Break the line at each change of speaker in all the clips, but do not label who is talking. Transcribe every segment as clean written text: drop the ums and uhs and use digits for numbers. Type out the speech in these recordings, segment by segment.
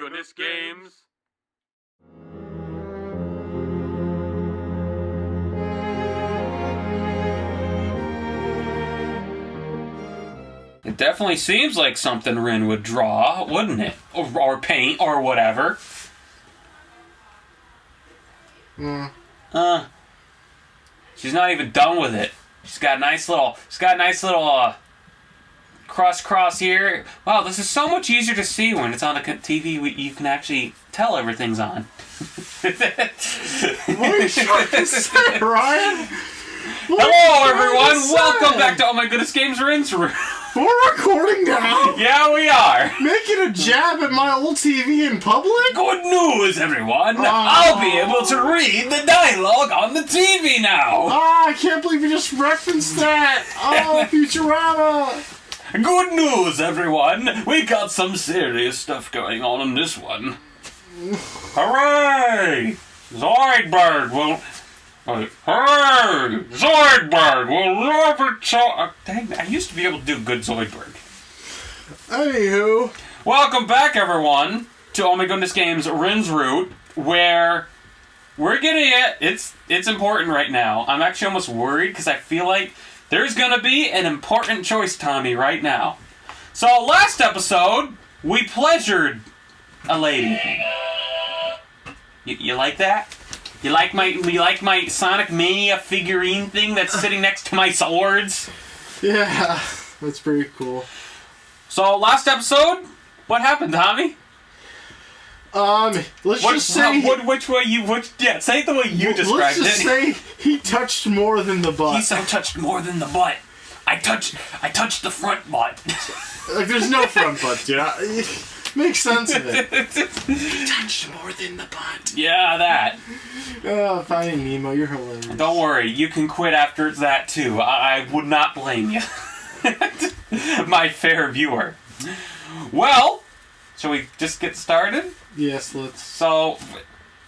Goodness Games. It definitely seems like something Rin would draw, wouldn't it? Or paint, or whatever. She's not even done with it. She's got a nice little cross here. Wow, this is so much easier to see when it's on the TV. You can actually tell everything's on.
What are you trying to say, Ryan?
Hello, everyone. Welcome back to Oh My Goodness Games Rinse Room.
We're recording now?
Yeah, we are.
Making a jab at my old TV in public?
Good news, everyone. I'll be able to read the dialogue on the TV now.
I can't believe you just referenced that. Oh, Futurama.
Good news, everyone. We got some serious stuff going on in this one. Hooray! Zoidberg will... Hooray! Zoidberg will never tell... Dang, I used to be able to do good Zoidberg.
Anywho.
Welcome back, everyone, to Oh My Goodness Games Rin's Route, where we're getting it. It's important right now. I'm actually almost worried because I feel like there's going to be an important choice, Tommy, right now. So, last episode, we pleasured a lady. You like that? You like my Sonic Mania figurine thing that's sitting next to my swords?
Yeah, that's pretty cool.
So, last episode, what happened, Tommy?
Let's just say...
say it the way you described it.
Let's just say he touched more than the butt.
He so touched more than the butt. I touched the front butt.
Like, there's no front butt, yeah. Makes sense of it. He touched more than the butt.
Yeah, that.
Oh, Finding Nemo, you're hilarious.
Don't worry, you can quit after that, too. I would not blame you. My fair viewer. Well, shall we just get started?
Yes, let's.
So,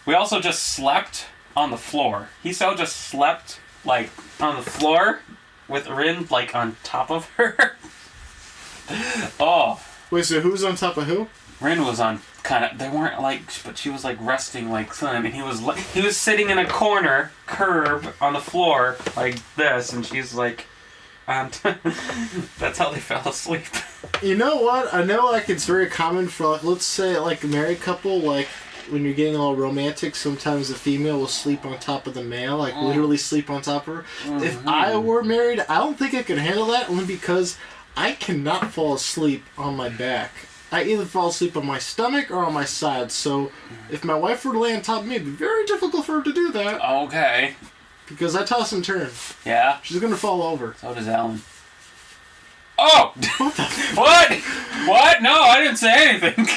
we also just slept on the floor. He just slept, like, on the floor with Rin, like, on top of her. Oh.
Wait, so who's on top of who?
Rin was on they weren't like, but she was like resting like sun, and he was sitting in a corner, curb, on the floor, like this, and she's like, that's how they fell asleep.
You know what? I know, like, it's very common for, like, let's say, like, a married couple, like, when you're getting all romantic, sometimes the female will sleep on top of the male, like, literally sleep on top of her. Mm-hmm. If I were married, I don't think I could handle that, only because I cannot fall asleep on my back. I either fall asleep on my stomach or on my side, so if my wife were to lay on top of me, it'd be very difficult for her to do that.
Okay.
Because I toss and turn.
Yeah?
She's gonna fall over.
So does Ellen. Oh!
What the
What? What? No, I didn't say anything.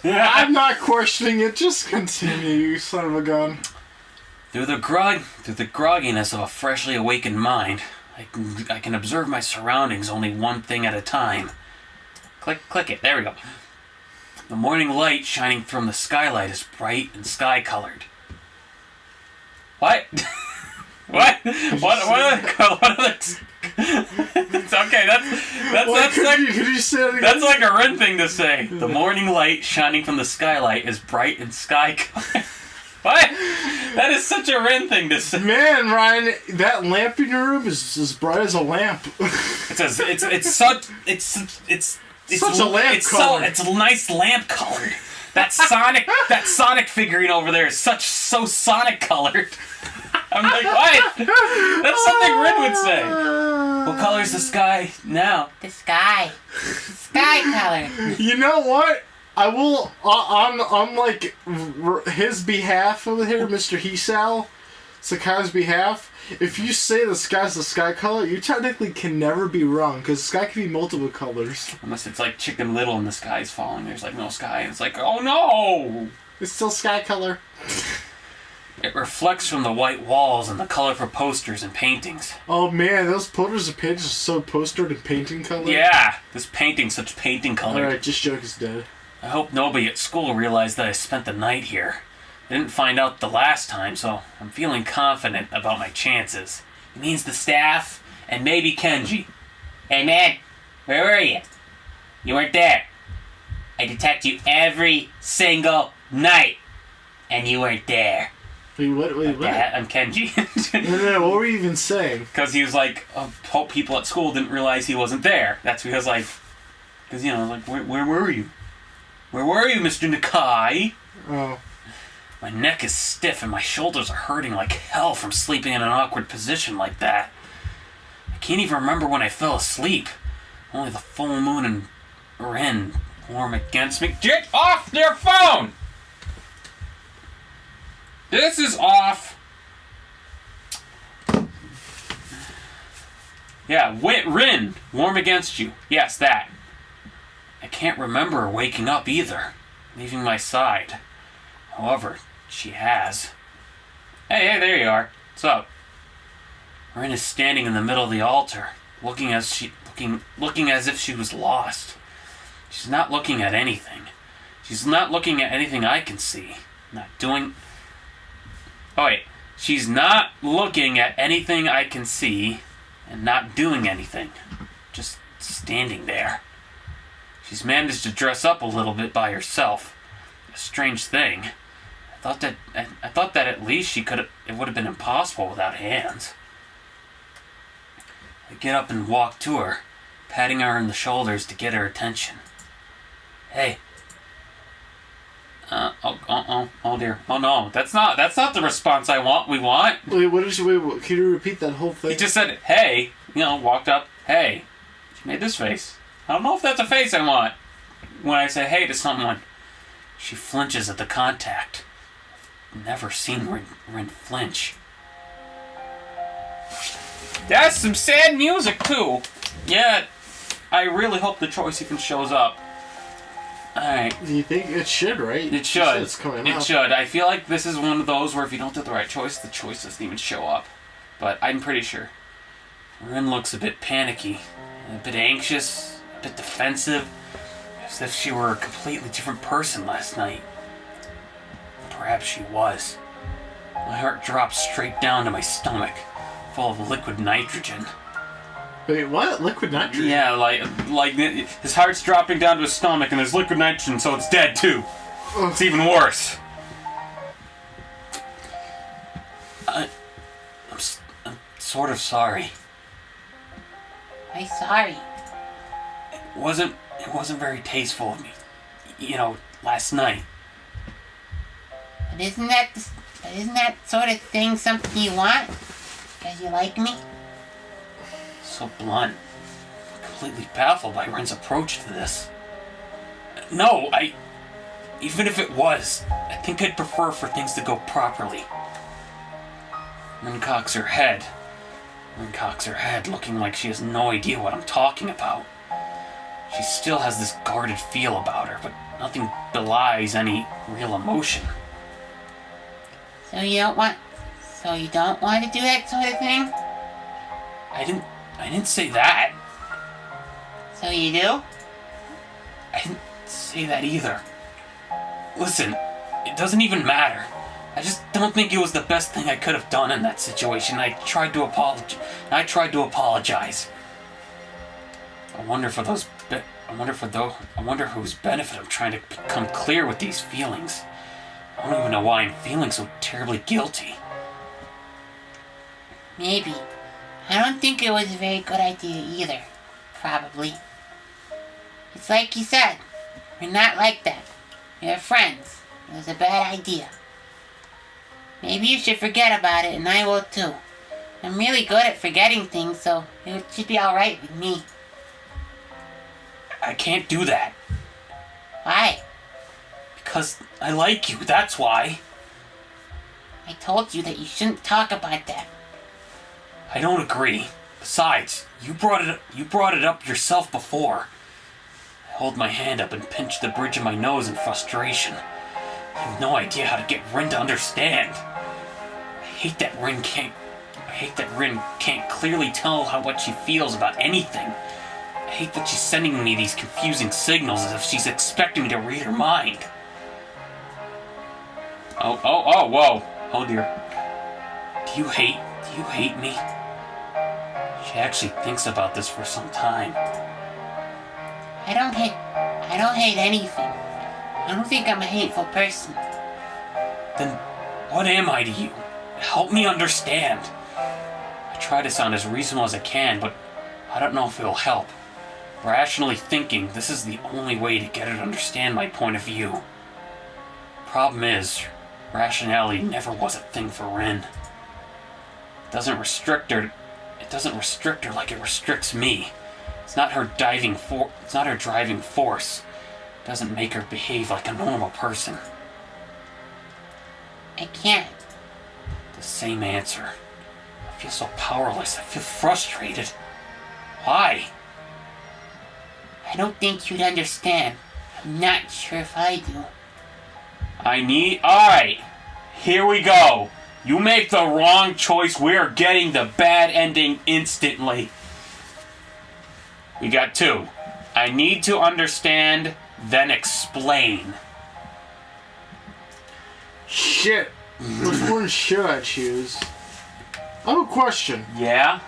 I'm not questioning it, just continue, you son of a gun.
Through the grogginess of a freshly awakened mind, I can observe my surroundings only one thing at a time. Click it. There we go. The morning light shining from the skylight is bright and sky-colored. What? What? What are the... It's okay, that's like a Rin thing to say. The morning light shining from the skylight is bright and sky-colored. What? That is such a Rin thing to say.
Man, Ryan, that lamp in your room is as bright as a lamp.
It's such a lamp color. It's a nice lamp color. That Sonic figurine over there is so Sonic colored. I'm like, what? That's something Rin would say. What color is the sky now?
The sky. Sky color.
You know what? I will, on like, his behalf over here, Mr. Hisao, Sakai's behalf, if you say the sky's the sky color, you technically can never be wrong, because the sky can be multiple colors.
Unless it's like Chicken Little and the sky's falling, there's like no sky, and it's like, oh no!
It's still sky color.
It reflects from the white walls and the colorful posters and paintings.
Oh man, those posters and paintings are so postered and painting color.
Yeah, this painting's such painting color.
Alright, just joke is dead.
I hope nobody at school realized that I spent the night here. I didn't find out the last time, so I'm feeling confident about my chances. It means the staff, and maybe Kenji. Hey man, where were you? You weren't there. I detect you every single night. And you weren't there.
Wait, what?
I'm Kenji.
No, what were you even saying?
Because he was like, hope people at school didn't realize he wasn't there. That's because, like, because, you know, like, where were you? Where were you, Mr. Nakai?
Oh.
My neck is stiff and my shoulders are hurting like hell from sleeping in an awkward position like that. I can't even remember when I fell asleep. Only the full moon and Rin warm against me. Get off your phone! This is off. Yeah, Rin, warm against you. Yes, that. I can't remember waking up either, leaving my side. However, she has. Hey, there you are. What's up? Rin is standing in the middle of the altar, looking as if she was lost. She's not looking at anything. She's not looking at anything I can see. She's not looking at anything I can see and not doing anything. Just standing there. She's managed to dress up a little bit by herself. A strange thing. I thought that at least it would have been impossible without hands. I get up and walk to her, patting her on the shoulders to get her attention. Hey. Oh dear. Oh no, that's not the response we want.
Wait, can you repeat that whole thing?
He just said, hey, walked up, hey. She made this face. I don't know if that's a face I want when I say hey to someone. She flinches at the contact. I've never seen Rin flinch. That's some sad music too. Yeah, I really hope the choice even shows up. Alright.
Do you think it should, right?
It should.
It's coming
It
up.
should. I feel like this is one of those where if you don't do the right choice, the choice doesn't even show up. But I'm pretty sure. Rin looks a bit panicky, a bit anxious, a bit defensive, as if she were a completely different person last night. Perhaps she was. My heart dropped straight down to my stomach, full of liquid nitrogen.
Wait, what? Liquid nitrogen?
Yeah, like his heart's dropping down to his stomach and there's liquid nitrogen, so it's dead too. It's even worse. I'm sort of sorry.
I'm sorry.
It wasn't very tasteful of me, last night.
But isn't that sort of thing something you want? Because you like me?
So blunt. Completely baffled by Ren's approach to this. No, even if it was, I think I'd prefer for things to go properly. Ren cocks her head, looking like she has no idea what I'm talking about. She still has this guarded feel about her, but nothing belies any real emotion.
So you don't want to do that sort of thing?
I didn't say that.
So you do?
I didn't say that either. Listen, it doesn't even matter. I just don't think it was the best thing I could have done in that situation. I tried to apologize. I wonder whose benefit I'm trying to become clear with these feelings. I don't even know why I'm feeling so terribly guilty.
Maybe. I don't think it was a very good idea either. Probably. It's like you said. We're not like that. We're friends. It was a bad idea. Maybe you should forget about it, and I will too. I'm really good at forgetting things, so it should be alright with me.
I can't do that.
Why?
Because I like you, that's why.
I told you that you shouldn't talk about that.
I don't agree. Besides, you brought it up yourself before. I hold my hand up and pinch the bridge of my nose in frustration. I have no idea how to get Rin to understand. I hate that Rin can't clearly tell what she feels about anything. I hate that she's sending me these confusing signals as if she's expecting me to read her mind. Oh, whoa. Oh dear. Do you hate me? She actually thinks about this for some time.
I I don't hate anything. I don't think I'm a hateful person.
Then what am I to you? Help me understand. I try to sound as reasonable as I can, but I don't know if it'll help. Rationally thinking, this is the only way to get her to understand my point of view. Problem is, rationality never was a thing for Rin. It doesn't restrict her like it restricts me. It's not her driving force. It doesn't make her behave like a normal person.
I can't.
The same answer. I feel so powerless. I feel frustrated. Why?
I don't think you'd understand. I'm not sure if I do.
Alright. Here we go. You make the wrong choice, we are getting the bad ending instantly. We got 2. I need to understand, then explain.
Shit. Which one should I choose? I have a question.
Yeah?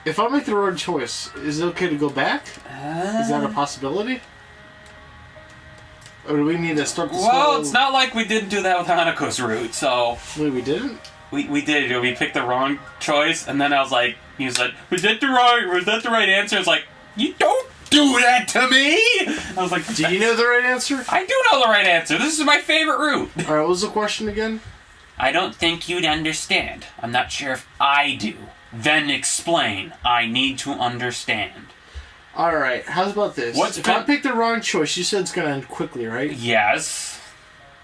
If I make the wrong choice, is it okay to go back? Is that a possibility? Or do we need to start this
Well, it's not like we didn't do that with Hanako's route, so...
Wait, we didn't?
We did. We picked the wrong choice, and then I was like... He was like, was that the right answer? I was like, you don't do that to me! I was like...
Do you know the right answer?
I do know the right answer. This is my favorite route.
Alright, what was the question again?
I don't think you'd understand. I'm not sure if I do. Then explain. I need to understand.
Alright, how's about this? If I pick the wrong choice, you said it's gonna end quickly, right?
Yes.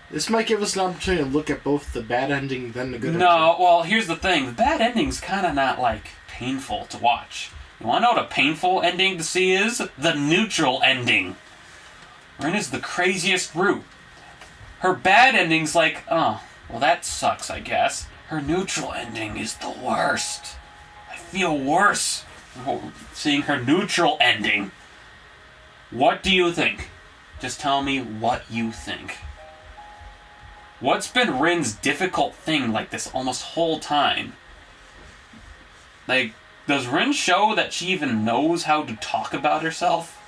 This might give us an opportunity to look at both the bad ending then the good ending.
No, well, here's the thing. The bad ending's kind of not, like, painful to watch. You want to know what a painful ending to see is? The neutral ending. Rin is the craziest route. Her bad ending's like, oh, well, that sucks, I guess. Her neutral ending is the worst. I feel worse seeing her neutral ending. What do you think? Just tell me what you think. What's been Rin's difficult thing like this almost whole time? Like, does Rin show that she even knows how to talk about herself?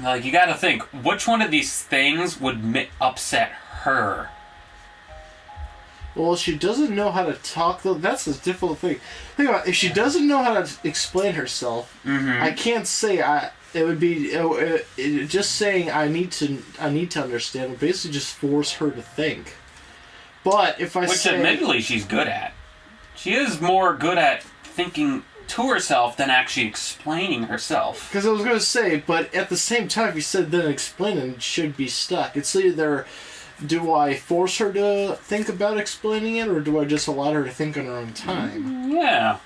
Like, you gotta think, which one of these things would upset her?
Well, she doesn't know how to talk, though. That's a difficult thing. Think about it. If she doesn't know how to explain herself, I can't say it would be just saying I need to understand would basically just force her to think. But if I
Which
say,
admittedly she's good at. She is more good at thinking to herself than actually explaining herself.
Because I was going to say, but at the same time, if you said then explaining, it should be stuck. It's either, do I force her to think about explaining it, or do I just allow her to think on her own time?
Yeah.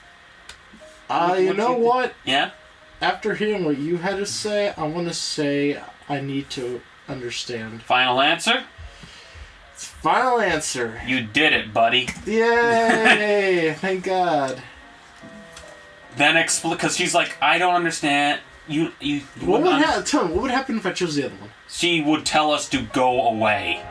You know what?
Yeah?
After hearing what you had to say, I want to say I need to understand.
Final answer?
Final answer.
You did it, buddy.
Yay! Thank God.
Then because she's like, I don't understand.
What would happen if I chose the other one?
She would tell us to go away.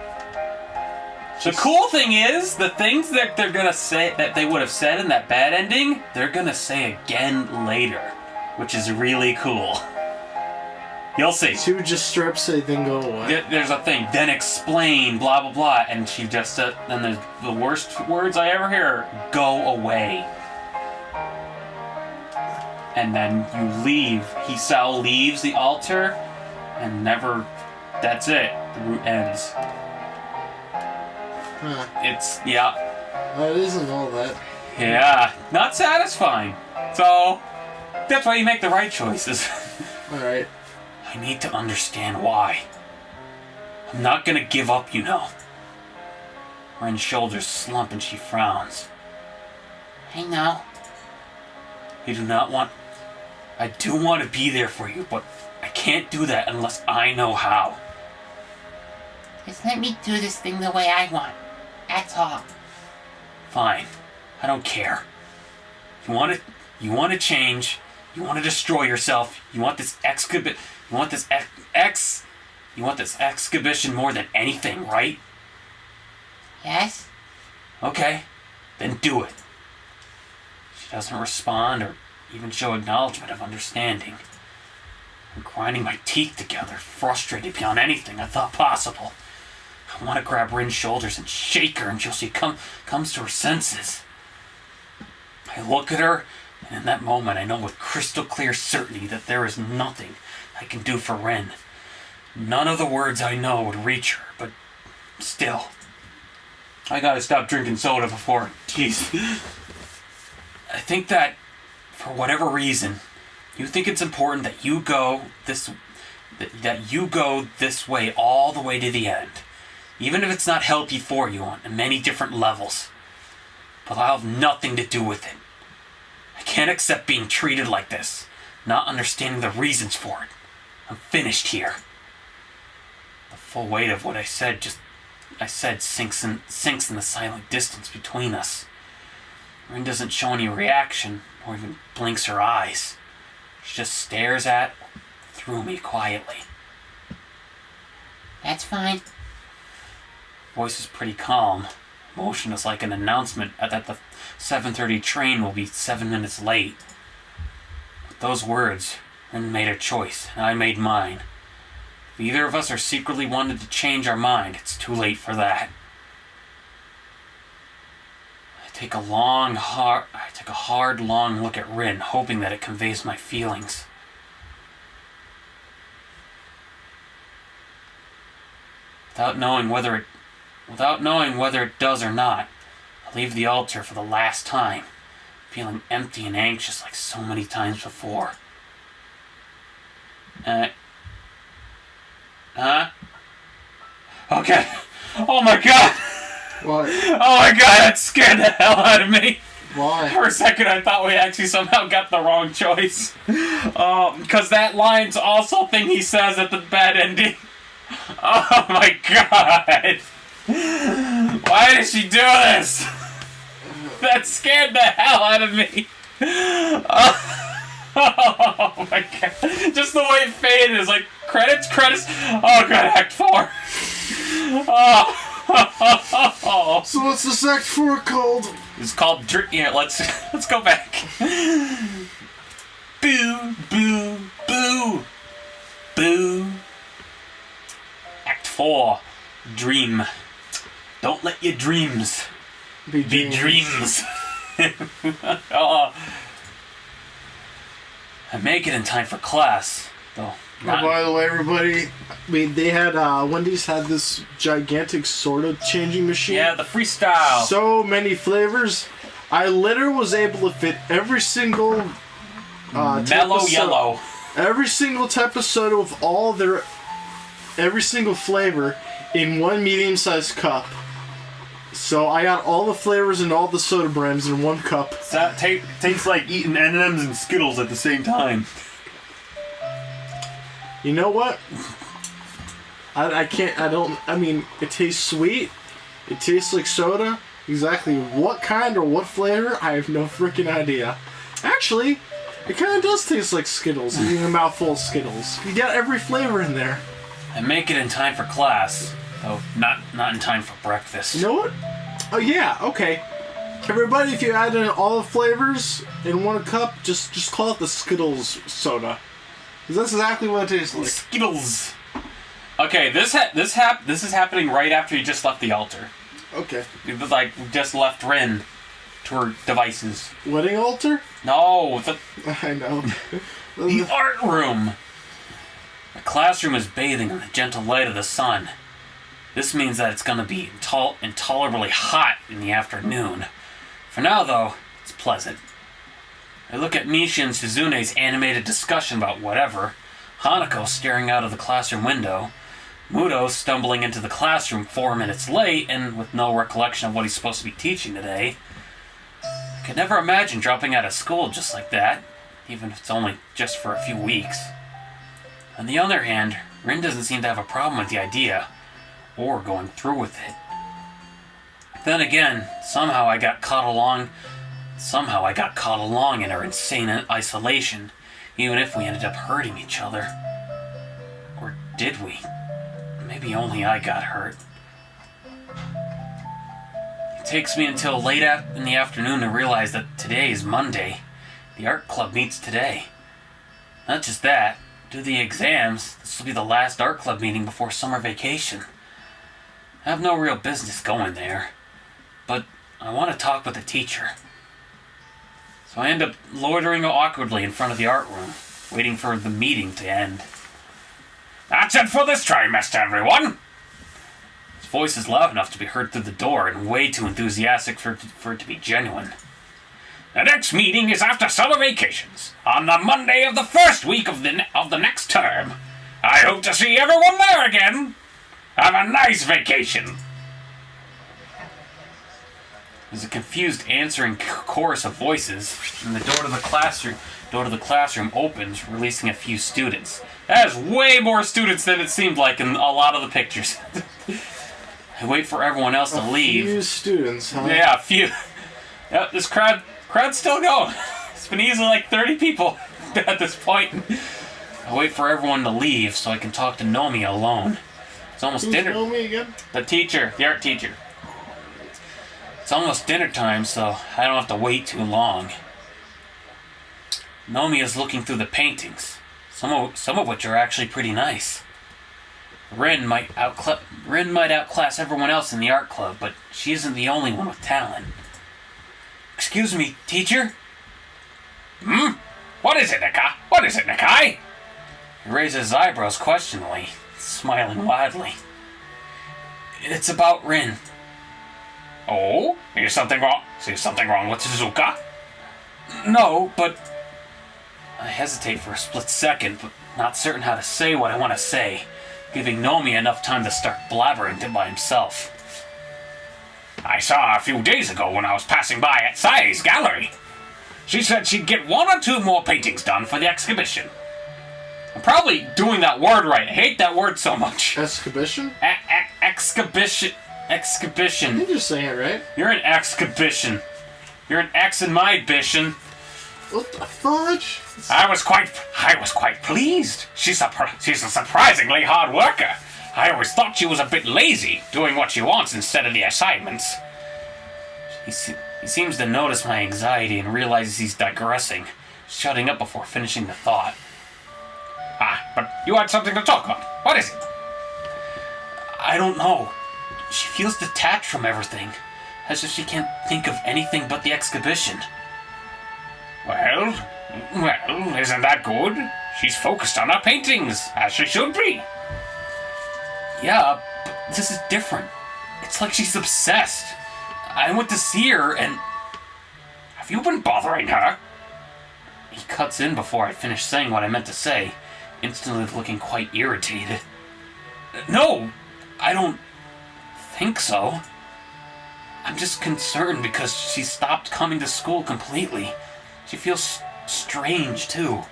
The cool thing is, the things that they're gonna say that they would have said in that bad ending, they're gonna say again later, which is really cool. You'll see.
She would just strip say, then go away.
There's a thing, then explain, blah blah blah, and she just said, then there's the worst words I ever hear, go away. And then you leave. Hisao leaves the altar, and never, that's it. The route ends.
Huh.
Yeah.
That isn't all that.
Yeah, not satisfying. So, that's why you make the right choices.
Alright.
I need to understand why. I'm not gonna give up, you know. Rin's shoulders slump and she frowns.
I know.
You do not want... I do want to be there for you, but I can't do that unless I know how.
Just let me do this thing the way I want. That's all.
Fine. I don't care. You want to change. You want to destroy yourself. You want this exhibition more than anything, right?
Yes?
Okay. Then do it. She doesn't respond or even show acknowledgement of understanding. I'm grinding my teeth together, frustrated beyond anything I thought possible. I want to grab Rin's shoulders and shake her until she comes to her senses. I look at her, and in that moment I know with crystal clear certainty that there is nothing I can do for Rin. None of the words I know would reach her, but still. I gotta stop drinking soda before. Jeez. I think that, for whatever reason, you think it's important that you go this way all the way to the end. Even if it's not healthy for you on many different levels. But I'll have nothing to do with it. I can't accept being treated like this, not understanding the reasons for it. I'm finished here. The full weight of what I said sinks in the silent distance between us. Rin doesn't show any reaction, or even blinks her eyes. She just stares through me quietly.
That's fine.
Voice is pretty calm, motionless like an announcement that the 7:30 train will be 7 minutes late. With those words, Rin made her choice, and I made mine. If either of us are secretly wanted to change our mind, it's too late for that. I take a hard, long look at Rin, hoping that it conveys my feelings. Without knowing whether it does or not, I leave the altar for the last time, feeling empty and anxious like so many times before. Okay. Oh my god!
What?
Oh my god, that scared the hell out of me!
Why?
For a second I thought we actually somehow got the wrong choice. Because that line's also thing he says at the bad ending. Oh my god! Why did she do this? That scared the hell out of me. Oh my god. Just the way it faded is like credits. Oh god, Act 4. Oh.
So what's this Act 4 called?
It's called yeah, let's go back. Boo, boo, boo. Boo. Act 4. Dream. Don't let your dreams be dreams. Oh. I make it in time for class, though.
Oh, by the way, everybody, they had Wendy's had this gigantic soda changing machine.
Yeah, the freestyle.
So many flavors. I literally was able to fit every single
mellow yellow.
Every single type of soda with every single flavor in one medium-sized cup. So I got all the flavors and all the soda brands in one cup.
So that tastes like eating M&M's and Skittles at the same time.
You know what? I mean, it tastes sweet. It tastes like soda. Exactly what kind or what flavor, I have no freaking idea. Actually, it kind of does taste like Skittles, eating a mouthful of Skittles. You got every flavor in there.
I make it in time for class, though not in time for breakfast.
You know what? Oh yeah, okay. Everybody, if you add in all the flavors in one cup, just call it the Skittles soda. Because that's exactly what it tastes like.
Skittles. Okay, this is happening right after you just left the altar.
Okay.
We just left Rin to her devices.
Wedding altar?
No,
I know.
the art room. The classroom is bathing in the gentle light of the sun. This means that it's going to be intolerably hot in the afternoon. For now, though, it's pleasant. I look at Misha and Suzune's animated discussion about whatever, Hanako staring out of the classroom window, Muto stumbling into the classroom 4 minutes late and with no recollection of what he's supposed to be teaching today. I could never imagine dropping out of school just like that, even if it's only just for a few weeks. On the other hand, Rin doesn't seem to have a problem with the idea, or going through with it. Then again, somehow I got caught along in her insane isolation, even if we ended up hurting each other. Or did we? Maybe only I got hurt. It takes me until late in the afternoon to realize that today is Monday. The art club meets today. Not just that, do the exams, this will be the last art club meeting before summer vacation. I have no real business going there, but I want to talk with the teacher. So I end up loitering awkwardly in front of the art room, waiting for the meeting to end. That's it for this trimester, everyone! His voice is loud enough to be heard through the door and way too enthusiastic for it to be genuine. The next meeting is after summer vacations, on the Monday of the first week of the next term. I hope to see everyone there again. Have a nice vacation. There's a confused answering chorus of voices, and the door to the classroom opens, releasing a few students. That is way more students than it seemed like in a lot of the pictures. I wait for everyone else to leave.
A few students, huh?
Yeah, a few. Yep, this crowd's still going. It's been easily like 30 people at this point. I wait for everyone to leave so I can talk to Nomi alone. It's almost
Who's
dinner.
Nomi again?
The art teacher. It's almost dinner time, so I don't have to wait too long. Nomi is looking through the paintings, some of which are actually pretty nice. Rin might outclass everyone else in the art club, but she isn't the only one with talent. Excuse me, teacher?
What is it, Nakai?
He raises his eyebrows questioningly, smiling widely. It's about Rin.
Oh? Is something wrong with Suzuka?
No, but... I hesitate for a split second, but not certain how to say what I want to say, giving Nomi enough time to start blabbering it by himself.
I saw her a few days ago when I was passing by at Sai's gallery. She said she'd get 1 or 2 more paintings done for the exhibition.
I'm probably doing that word right. I hate that word so much.
Exhibition?
Exhibition.
You're just saying it right.
You're an exhibition. You're an X in my bition.
What the fudge?
I was quite pleased. She's a surprisingly hard worker. I always thought she was a bit lazy, doing what she wants instead of the assignments.
He seems to notice my anxiety and realizes he's digressing, shutting up before finishing the thought.
But you had something to talk about. What is it?
I don't know. She feels detached from everything, as if she can't think of anything but the exhibition.
Well, isn't that good? She's focused on her paintings, as she should be.
Yeah, but this is different. It's like she's obsessed. I went to see her and...
Have you been bothering her?
He cuts in before I finish saying what I meant to say, instantly looking quite irritated. No, I don't think so. I'm just concerned because she stopped coming to school completely. She feels strange, too.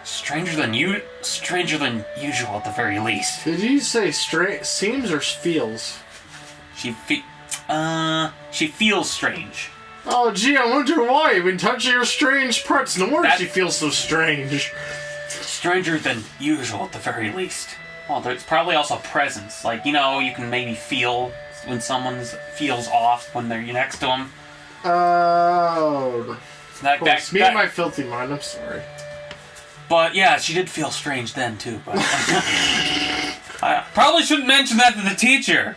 Stranger than usual at the very least.
Did you say seems or feels?
She feels strange.
Oh, gee, I wonder why. You've been touching her strange parts. No wonder she feels so strange.
Stranger than usual at the very least. Well, there's probably also presence. Like, you can maybe feel when someone feels off when they're next to them.
Oh.
That,
me and my filthy mind, I'm sorry.
But yeah, she did feel strange then too. But I probably shouldn't mention that to the teacher.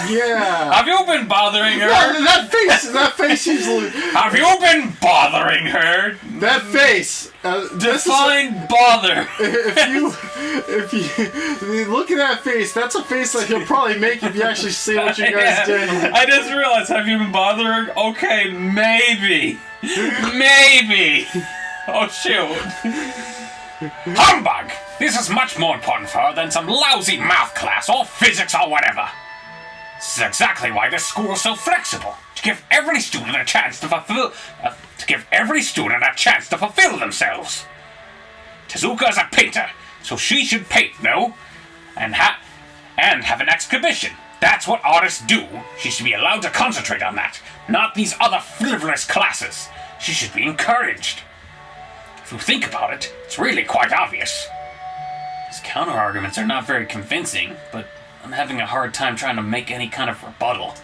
Yeah.
Have you been bothering her?
No, that face seems like...
Have you been bothering her?
That face.
Define bother.
If you look at that face, that's a face that he'll probably make if you actually see what you guys did.
I just realized, have you been bothering? Okay, maybe. Maybe. Oh, shoot.
Humbug! This is much more important for her than some lousy math class or physics or whatever. This is exactly why this school is so flexible, to give every student a chance to fulfill themselves. Tezuka is a painter, so she should paint, no? And have an exhibition. That's what artists do. She should be allowed to concentrate on that, not these other frivolous classes. She should be encouraged. If you think about it, it's really quite obvious.
His counter-arguments are not very convincing, but I'm having a hard time trying to make any kind of rebuttal.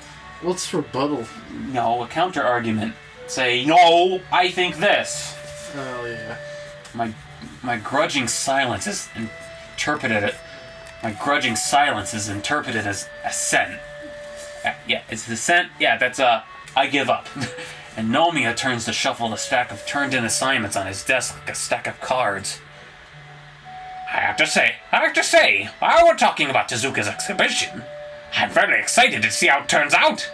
What's rebuttal?
No, a counter-argument. Say, no, I think this.
Oh, yeah.
My My grudging silence is interpreted. My grudging silence is interpreted as assent. Yeah, it's dissent. Yeah, that's I give up. And Nomiya turns to shuffle the stack of turned-in assignments on his desk like a stack of cards.
I have to say, while we're talking about Tezuka's exhibition, I'm very excited to see how it turns out.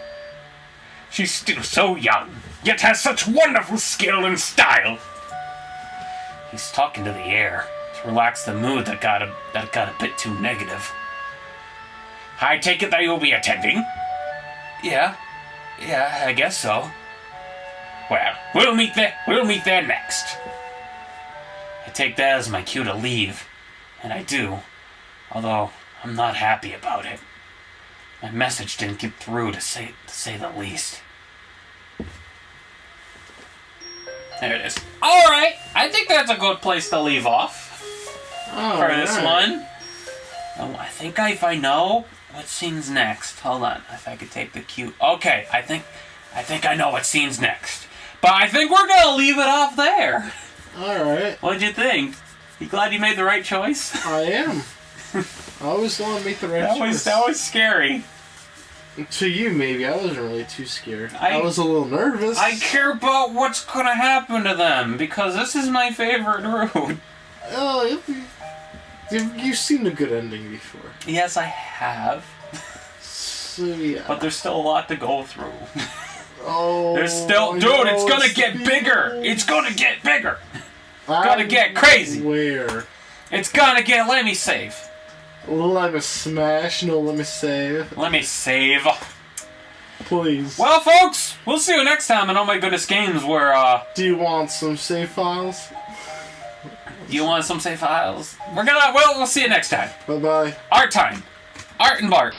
She's still so young, yet has such wonderful skill and style.
He's talking to the air to relax the mood that got a bit too negative.
I take it that you'll be attending?
Yeah, I guess so.
Well, we'll meet there next.
I take that as my cue to leave, and I do, although I'm not happy about it. My message didn't get through, to say the least. There it is. Alright, I think that's a good place to leave off for this one. Oh, I think if I know what scene's next. Hold on, if I could take the cue. Okay, I think I know what scene's next. But I think we're gonna leave it off there.
Alright.
What'd you think? You glad you made the right choice?
I am. I always want to make the right choice.
That was scary.
To you, maybe. I wasn't really too scared. I was a little nervous.
I care about what's gonna happen to them, because this is my favorite route.
Oh, you've seen a good ending before.
Yes, I have.
So, yeah.
But there's still a lot to go through.
Oh,
There's still... Dude, it's gonna get bigger! It's gonna get bigger! Gonna get crazy!
Where?
It's gonna get... Let me save.
Let me smash. No, let me save.
Let me save.
Please.
Well, folks, we'll see you next time in Oh My Goodness Games, where,
Do you want some save files?
Do you want some save files? We'll see you next time.
Bye-bye.
Art time. Art and Bart.